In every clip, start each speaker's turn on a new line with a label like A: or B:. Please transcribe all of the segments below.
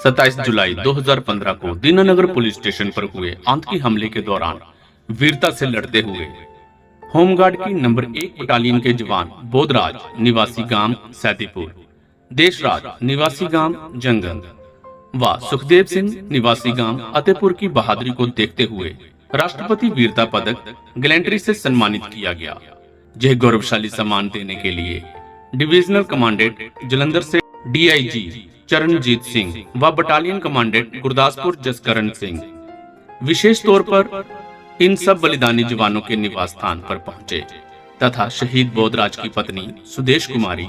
A: 27 जुलाई 2015 को Dinanagar police station पर हुए आतंकी हमले के दौरान वीरता से लड़ते हुए होमगार्ड की नंबर 1 बटालियन के जवान बोधराज निवासी गांव सैदीपुर, देशराज निवासी गांव जंगल व सुखदेव सिंह निवासी गांव अतेपुर की बहादुरी को देखते हुए राष्ट्रपति वीरता पदक गैलेंट्री से सम्मानित किया गया। यह गौरवशाली सम्मान देने के लिए डिविजनल कमांडेंट जलंधर से डीआईजी चरणजीत सिंह व बटालियन कमांडेंट गुरदासपुर जसकरण सिंह विशेष तौर पर इन सब बलिदानी जवानों के निवास स्थान पर पहुंचे तथा शहीद बोधराज की पत्नी सुदेश कुमारी,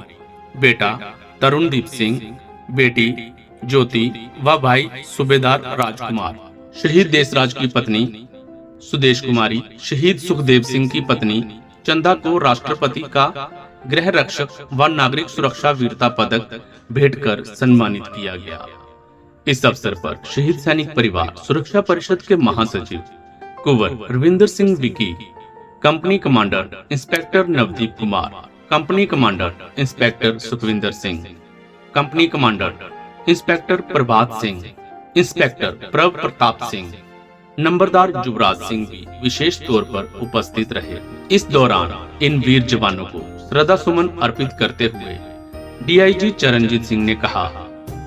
A: बेटा तरुणदीप सिंह, बेटी ज्योति व भाई सूबेदार राजकुमार, शहीद देशराज की पत्नी सुदेश कुमारी, शहीद सुखदेव सिंह की पत्नी चंदा को राष्ट्रपति का गृह रक्षक व नागरिक सुरक्षा वीरता पदक भेंट कर सम्मानित किया गया। इस अवसर पर शहीद सैनिक परिवार सुरक्षा परिषद के महासचिव Kunwar Ravinder Singh Vicky, company commander inspector Navdeep Kumar, company commander inspector Sukhwinder Singh, company commander inspector Prabhat Singh, inspector Prabh Pratap Singh, नंबरदार युवराज सिंह भी विशेष तौर पर उपस्थित रहे। इस दौरान इन वीर जवानों को श्रद्धा सुमन अर्पित करते हुए डीआईजी चरणजीत सिंह ने कहा,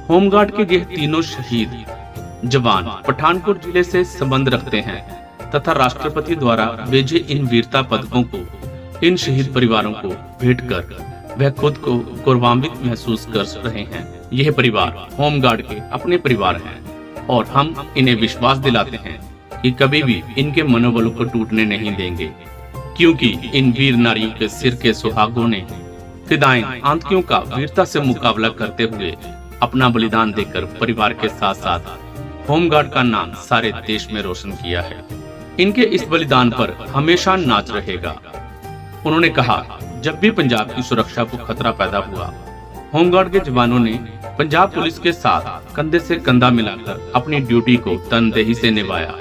A: होमगार्ड के यह तीनों शहीद जवान पठानकोट जिले से संबंध रखते हैं तथा राष्ट्रपति द्वारा भेजे इन वीरता पदकों को इन शहीद परिवारों को भेंट कर वह खुद को गौरवान्वित महसूस कर रहे हैं। यह परिवार होमगार्ड के अपने परिवार हैं और हम इन्हें विश्वास दिलाते हैं कि कभी भी इनके मनोबल को टूटने नहीं देंगे, क्योंकि इन वीर नारियों के सिर के सुहागों ने फिदायीन आतंकियों का वीरता से मुकाबला करते हुए अपना बलिदान देकर परिवार के साथ साथ होमगार्ड का नाम सारे देश में रोशन किया है। इनके इस बलिदान पर हमेशा नाच रहेगा। उन्होंने कहा, जब भी पंजाब की सुरक्षा को खतरा पैदा हुआ, होमगार्ड के जवानों ने पंजाब पुलिस के साथ कंधे से कंधा मिलाकर अपनी ड्यूटी को तनदेही से निभाया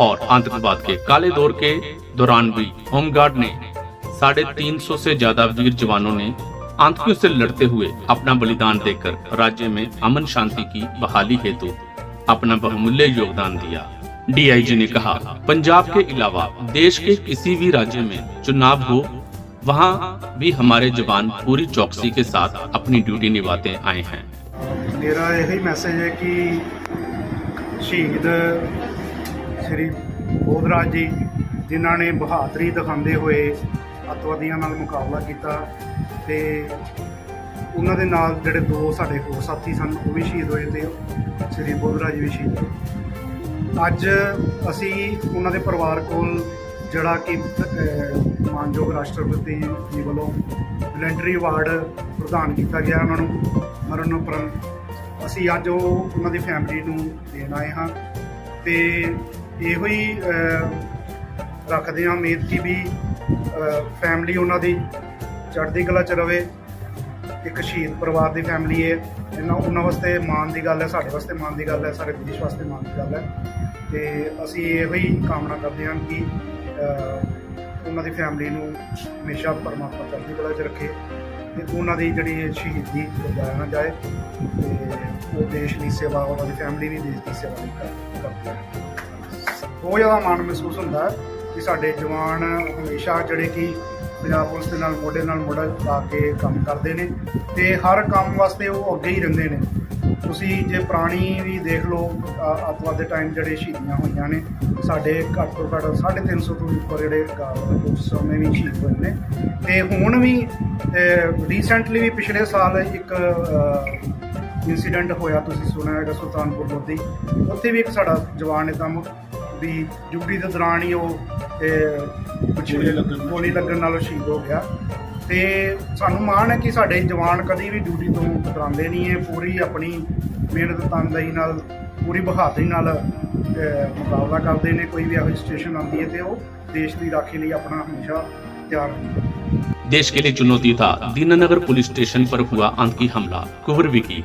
A: और आतंकवाद के काले दौर के दौरान भी होमगार्ड ने 350 से ज्यादा वीर जवानों ने आतंकियों से लड़ते हुए अपना बलिदान देकर राज्य में अमन शांति की बहाली हेतु अपना बहुमूल्य योगदान दिया। डीआईजी ने कहा, पंजाब के अलावा देश के किसी भी राज्य में चुनाव हो, वहां भी हमारे जवान पूरी चौकसी के साथ अपनी ड्यूटी निभाते आए हैं।
B: मेरा यही मैसेज है कि शहीद श्री बोधराज जी जिन्हों ने बहादुरी दिखाते हुए अतवादियों नाल मुकाबला किया ते उन्हां दे नाल जिहड़े दो साडे होर साथी सन वो भी शहीद होए ते श्री बोधराज जी भी शहीद होए। अज असी उन्हां दे परिवार कोल जिहड़ा कि मानयोग राष्ट्रपति जी वालों गैलेंट्री अवार्ड प्रदान किया गया उन्होंने मरण उपरंत, असी अज उन्हां दी फैमिली नूं देण आए हाँ ते इहो ही रखते हैं उम्मीद की भी फैमिली उन्होंने चढ़ती कला च रवे। एक शहीद परिवार की फैमिली है, उन्होंने वास्ते मान की गल है, साढ़े वास्ते मान की गल है, सारे देश वास्ते मान की गल है। तो असी यही कामना करते हैं कि उन्होंने फैमिली नूं हमेशा परमात्मा चढ़ती कला च रखे तो उन्होंने जी शहीदी बजाया ना जाए तो वो देश की सेवा, उन्होंने फैमिली भी देश की सेवा करती है। बहुत ज़्यादा मान महसूस होता है कि साडे जवान हमेशा जिहड़े कि पंजाब पुलिस दे नाल मोढे नाल मोढा ला के काम करते हैं तो हर काम वास्ते वो अगे ही रहिंदे ने। तुसी जे पुरानी भी देख लो अतवाद के टाइम जिहड़े शहीदियां होईयां ने साडे घੱਟ ਤੋਂ घੱਟ 350 तो उपर जिहड़े उस समय भी शहीद होए ने ते हुण भी रीसेंटली भी पिछले साल एक इंसीडेंट होया, तुसी सुनिया होगा सुल्तानपुर लोधी, उत्थे भी एक साडा जवान इदां भी ड्यूटी के दौरान ही वो गोली लगन नाल शहीद हो गया। तो सानू माण है कि साडे जवान कभी भी ड्यूटी तो कतराते नहीं है, पूरी अपनी मेहनत तनदेही नाल पूरी बहादुरी नाल मुकाबला करते हैं। कोई भी ऐसी सिचुएशन आती है तो वो देश की राखी लिए अपना हमेशा तैयार रहते।
A: देश के लिए चुनौती था दीनानगर पुलिस स्टेशन पर हुआ आतंकी हमला। कुंवर विकी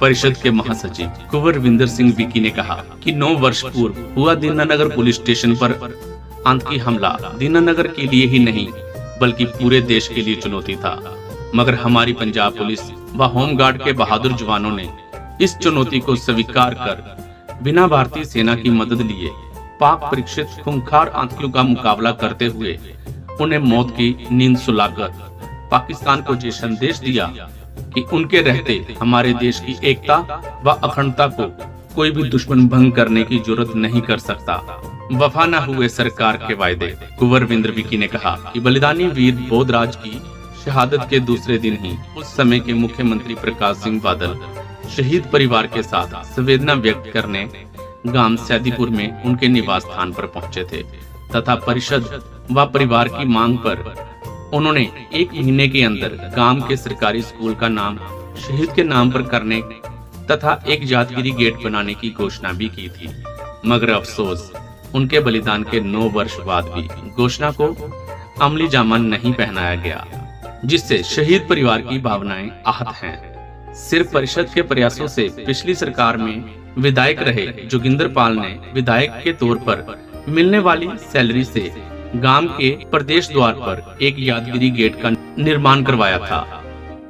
A: परिषद के महासचिव कुंवर रविंदर सिंह विकी ने कहा कि 9 वर्ष पूर्व हुआ दीनानगर पुलिस स्टेशन पर आतंकी हमला दीनानगर के लिए ही नहीं बल्कि पूरे देश के लिए चुनौती था, मगर हमारी पंजाब पुलिस व होमगार्ड के बहादुर जवानों ने इस चुनौती को स्वीकार कर बिना भारतीय सेना की मदद लिए पाक परीक्षित खूंखार आतंकियों का मुकाबला करते हुए उन्हें मौत की नींद सुलाकर पाकिस्तान को ये संदेश दिया कि उनके रहते हमारे देश की एकता व अखंडता को कोई भी दुश्मन भंग करने की जरूरत नहीं कर सकता। वफा न हुए सरकार के वायदे। कुंवर विंद्र विकी ने कहा कि बलिदानी वीर बोधराज की शहादत के दूसरे दिन ही उस समय के मुख्यमंत्री प्रकाश सिंह बादल शहीद परिवार के साथ संवेदना व्यक्त करने गांव सैदीपुर में उनके निवास स्थान पर पहुंचे थे तथा परिषद व परिवार की मांग पर उन्होंने 1 महीने के अंदर गांव के सरकारी स्कूल का नाम शहीद के नाम पर करने तथा एक यादगिरी गेट बनाने की घोषणा भी की थी। मगर अफसोस उनके बलिदान के 9 वर्ष बाद भी घोषणा को अमली जामा नहीं पहनाया गया, जिससे शहीद परिवार की भावनाएं आहत हैं। सिर्फ परिषद के प्रयासों से पिछली सरकार में विधायक रहे जोगिंदर पाल ने विधायक के तौर पर मिलने वाली सैलरी से गांव के प्रदेश द्वार पर एक यादगिरी गेट का निर्माण करवाया था,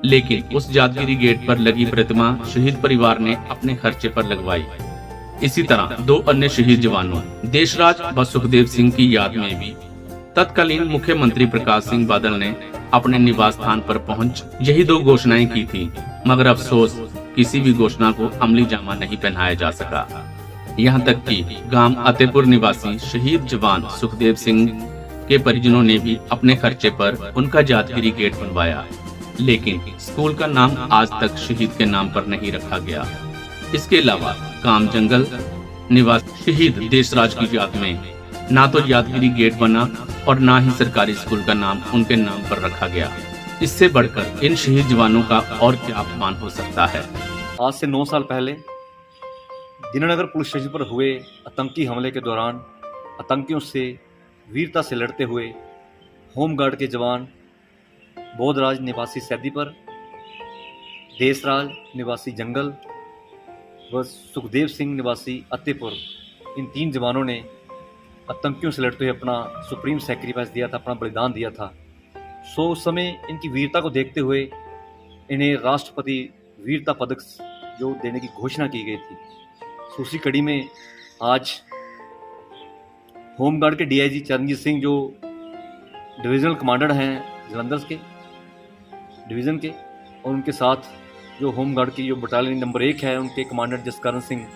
A: लेकिन उस यादगिरी गेट पर लगी प्रतिमा शहीद परिवार ने अपने खर्चे पर लगवाई। इसी तरह 2 अन्य शहीद जवानों देशराज व सुखदेव सिंह की याद में भी तत्कालीन मुख्यमंत्री प्रकाश सिंह बादल ने अपने निवास स्थान पर पहुंच यही 2 घोषणाएं की थी, मगर अफसोस किसी भी घोषणा को अमली जामा नहीं पहनाया जा सका। यहाँ तक कि गांव अतेपुर निवासी शहीद जवान सुखदेव सिंह के परिजनों ने भी अपने खर्चे पर उनका यादगिरी गेट बनवाया, लेकिन स्कूल का नाम आज तक शहीद के नाम पर नहीं रखा गया। इसके अलावा काम जंगल निवासी शहीद देशराज की याद में ना तो यादगिरी गेट बना और ना ही सरकारी स्कूल का नाम उनके नाम पर रखा गया। इससे बढ़कर इन शहीद जवानों का और क्या अपमान हो सकता है।
C: आज से 9 साल पहले दीनानगर पुलिस स्टेशन पर हुए आतंकी हमले के दौरान आतंकियों से वीरता से लड़ते हुए होमगार्ड के जवान बोधराज निवासी सैदीपुर, देशराज निवासी जंगल व सुखदेव सिंह निवासी अत्तेपुर, इन 3 जवानों ने आतंकियों से लड़ते हुए अपना सुप्रीम सैक्रिफाइस दिया था, अपना बलिदान दिया था। सो उस समय इनकी वीरता को देखते हुए इन्हें राष्ट्रपति वीरता पदक जो देने की घोषणा की गई थी। सो उसी कड़ी में आज होमगार्ड के डीआईजी चरणजीत सिंह जो डिविजनल कमांडर हैं जलंधर के डिवीज़न के, और उनके साथ जो होमगार्ड की जो बटालियन नंबर 1 है उनके कमांडर जसकरण सिंह,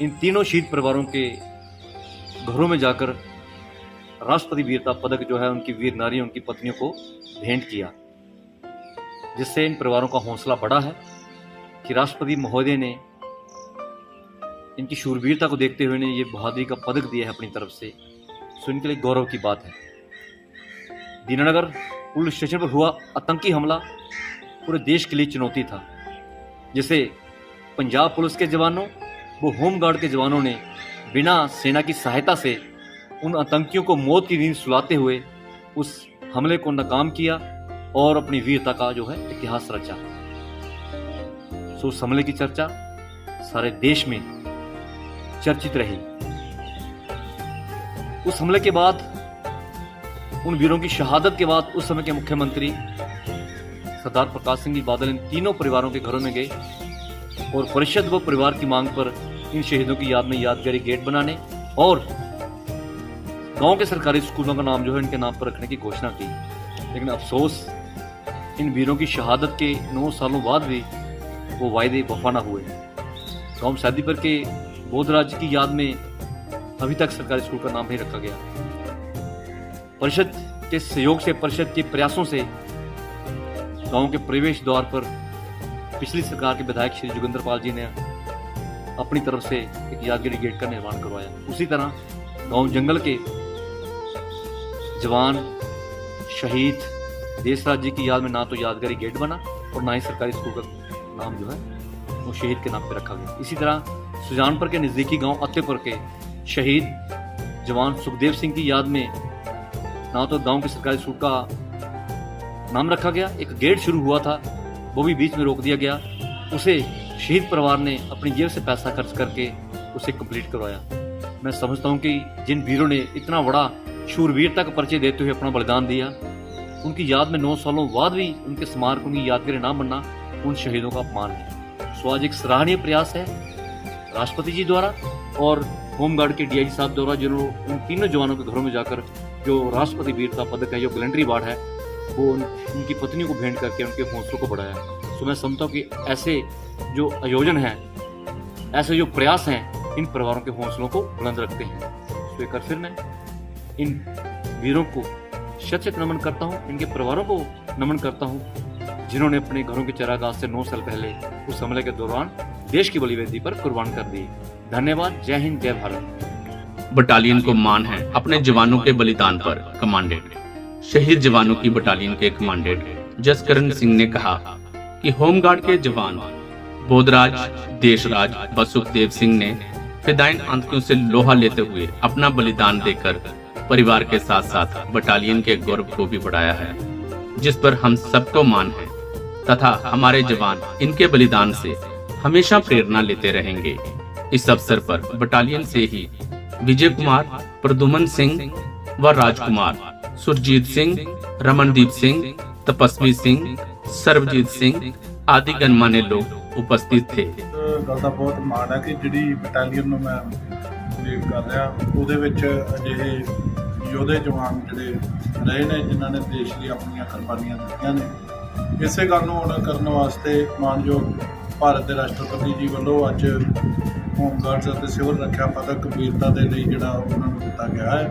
C: इन तीनों शहीद परिवारों के घरों में जाकर राष्ट्रपति वीरता पदक जो है उनकी वीर नारियों, उनकी पत्नियों को भेंट किया, जिससे इन परिवारों का हौसला बढ़ा है कि राष्ट्रपति महोदय ने इनकी शूरवीरता को देखते हुए ने ये बहादुरी का पदक दिया है अपनी तरफ से। सो इनके लिए गौरव की बात है। दीनानगर पुलिस स्टेशन पर हुआ आतंकी हमला पूरे देश के लिए चुनौती था, जिसे पंजाब पुलिस के जवानों व होमगार्ड के जवानों ने बिना सेना की सहायता से उन आतंकियों को मौत की नींद सुलाते हुए उस हमले को नाकाम किया और अपनी वीरता का जो है इतिहास रचा। सो उस हमले की चर्चा सारे देश में चर्चित रही। उस हमले के बाद, उन वीरों की शहादत के बाद उस समय के मुख्यमंत्री सरदार प्रकाश सिंह जी बादल इन तीनों परिवारों के घरों में गए और परिषद व परिवार की मांग पर इन शहीदों की याद में यादगारी गेट बनाने और गांव के सरकारी स्कूलों का नाम जो है इनके नाम पर रखने की घोषणा की। लेकिन अफसोस इन वीरों की शहादत के 9 सालों बाद भी वो वायदे वफा न हुए। गांव सैदीपुर के बोधराज की याद में अभी तक सरकारी स्कूल का नाम नहीं रखा गया। परिषद के सहयोग से, परिषद के प्रयासों से गांव के प्रवेश द्वार पर पिछली सरकार के विधायक श्री जोगिंदर पाल जी ने अपनी तरफ से एक यादगिरी गेट का निर्माण करवाया। उसी तरह गांव जंगल के जवान शहीद देशराज जी की याद में ना तो यादगारी गेट बना और ना ही सरकारी स्कूल का नाम जो है वो शहीद के नाम पर रखा गया। इसी तरह सुजानपुर के नज़दीकी गांव अत्तेपुर के शहीद जवान सुखदेव सिंह की याद में ना तो गांव के सरकारी स्कूल का नाम रखा गया, एक गेट शुरू हुआ था वो भी बीच में रोक दिया गया। उसे शहीद परिवार ने अपनी जेब से पैसा खर्च करके उसे कंप्लीट करवाया। मैं समझता हूं कि जिन वीरों ने इतना बड़ा शूरवीरता का परिचय देते हुए अपना बलिदान दिया, उनकी याद में 9 सालों बाद भी उनके स्मारक, उनकी यादगारी ना बनना उन शहीदों का अपमान है। सो आज एक सराहनीय प्रयास है राष्ट्रपति जी द्वारा और होमगार्ड के डीआईजी साहब द्वारा, जिन्होंने उन तीनों जवानों के घरों में जाकर जो राष्ट्रपति वीरता पदक है, जो गैलेंट्री अवार्ड है, वो उनकी पत्नियों को भेंट करके उनके हौसलों को बढ़ाया। सो मैं समझता हूँ कि ऐसे जो आयोजन हैं, ऐसे जो प्रयास हैं, इन परिवारों के हौसलों को बुलंद रखते हैं। सो एक बार फिर मैं इन वीरों को शत शत नमन करता हूँ, इनके परिवारों को नमन करता हूँ, जिन्होंने अपने घरों के चरागाह से 9 साल पहले उस हमले के दौरान देश की बलिवेदी पर कुर्बान कर दिए। धन्यवाद। जय हिंद, जय भारत।
A: बटालियन को मान है अपने जवानों के बलिदान पर। कमांडेंट शहीद जवानों की बटालियन के कमांडेंट जसकरण सिंह ने कहा कि होमगार्ड के जवान बोधराज, देशराज व सुखदेव सिंह ने फिदायीन आतंकियों से लोहा लेते हुए अपना बलिदान देकर परिवार के साथ साथ बटालियन के गौरव को भी बढ़ाया है, जिस पर हम सबको मान है तथा हमारे जवान इनके बलिदान से हमेशा प्रेरणा लेते रहेंगे। इस अवसर पर बटालियन से ही विजय कुमार, प्रदुमन सिंह व राजकुमार, सुरजीत सिंह, रमनदीप सिंह, तपस्वी सिंह, सर्वजीत सिंह आदि गणमान्य लोग उपस्थित थे।
D: ਗੱਲ ਦਾ ਬਹੁਤ ਮਾਣ ਹੈ ਕਿ ਜਿਹੜੀ ਬਟਾਲੀਅਨ ਨੂੰ ਮੈਂ ਲੀਡ ਕਰ ਰਿਹਾ, ਉਹਦੇ ਵਿੱਚ ਅਜਿਹੇ ਯੋਧੇ ਜਵਾਨ ਜਿਹੜੇ ਰਹੇ ਨੇ, ਜਿਨ੍ਹਾਂ ਨੇ ਦੇਸ਼ ਲਈ ਆਪਣੀਆਂ ਕੁਰਬਾਨੀਆਂ ਦਿੱਤੀਆਂ ਨੇ। ਇਸੇ ਗੱਲ ਨੂੰ ਹੁਣ ਕਰਨ ਵਾਸਤੇ ਮਾਨਯੋਗ ਭਾਰਤ ਦੇ ਰਾਸ਼ਟਰਪਤੀ ਜੀ ਵੱਲੋਂ ਅੱਜ ਹੋਮਗਾਰਡਸ ਅਤੇ ਸਿਵਲ ਰੱਖਿਆ ਪਦਕ ਵੀਰਤਾ ਦੇ ਲਈ ਜਿਹੜਾ ਉਹਨਾਂ ਨੂੰ ਦਿੱਤਾ ਗਿਆ ਹੈ।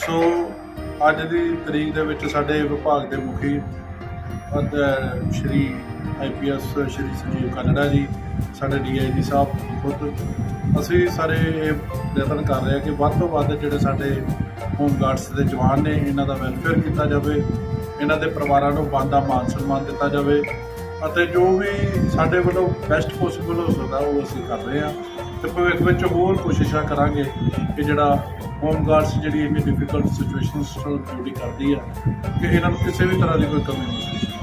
D: ਸੋ ਅੱਜ ਦੀ ਤਰੀਕ ਦੇ ਵਿੱਚ ਸਾਡੇ ਵਿਭਾਗ ਦੇ ਮੁਖੀ ਸ਼੍ਰੀ IPS ਸ਼੍ਰੀ ਸੰਜੀਵ ਕਾਨੜਾ ਜੀ, ਸਾਡੇ DIG ਸਾਹਿਬ, ਖੁਦ ਅਸੀਂ ਸਾਰੇ ਇਹ ਯਤਨ ਕਰ ਰਹੇ ਹਾਂ ਕਿ ਵੱਧ ਤੋਂ ਵੱਧ ਜਿਹੜੇ ਸਾਡੇ ਹੋਮਗਾਰਡਸ ਦੇ ਜਵਾਨ ਨੇ, ਇਹਨਾਂ ਦਾ ਵੈਲਫੇਅਰ ਕੀਤਾ ਜਾਵੇ, ਇਹਨਾਂ ਦੇ ਪਰਿਵਾਰਾਂ ਨੂੰ ਬਣਦਾ ਮਾਨ ਸਨਮਾਨ ਦਿੱਤਾ ਜਾਵੇ ਅਤੇ ਜੋ ਵੀ ਸਾਡੇ ਵੱਲੋਂ ਬੈਸਟ ਪੋਸੀਬਲ ਹੋ ਸਕਦਾ ਉਹ ਅਸੀਂ ਕਰ ਰਹੇ ਹਾਂ। ਅਤੇ ਭਵਿੱਖ ਵਿੱਚ ਹੋਰ ਕੋਸ਼ਿਸ਼ਾਂ ਕਰਾਂਗੇ ਕਿ ਜਿਹੜਾ ਹੋਮਗਾਰਡਸ ਜਿਹੜੀ ਇੰਨੀ ਡਿਫਿਕਲਟ ਸਿਚੁਏਸ਼ਨਸ ਡਿਊਟੀ ਕਰਦੀ ਹੈ, ਕਿ ਇਹਨਾਂ ਨੂੰ ਕਿਸੇ ਵੀ ਤਰ੍ਹਾਂ ਦੀ ਕੋਈ ਕਮੀ ਮਹਿਸੂਸ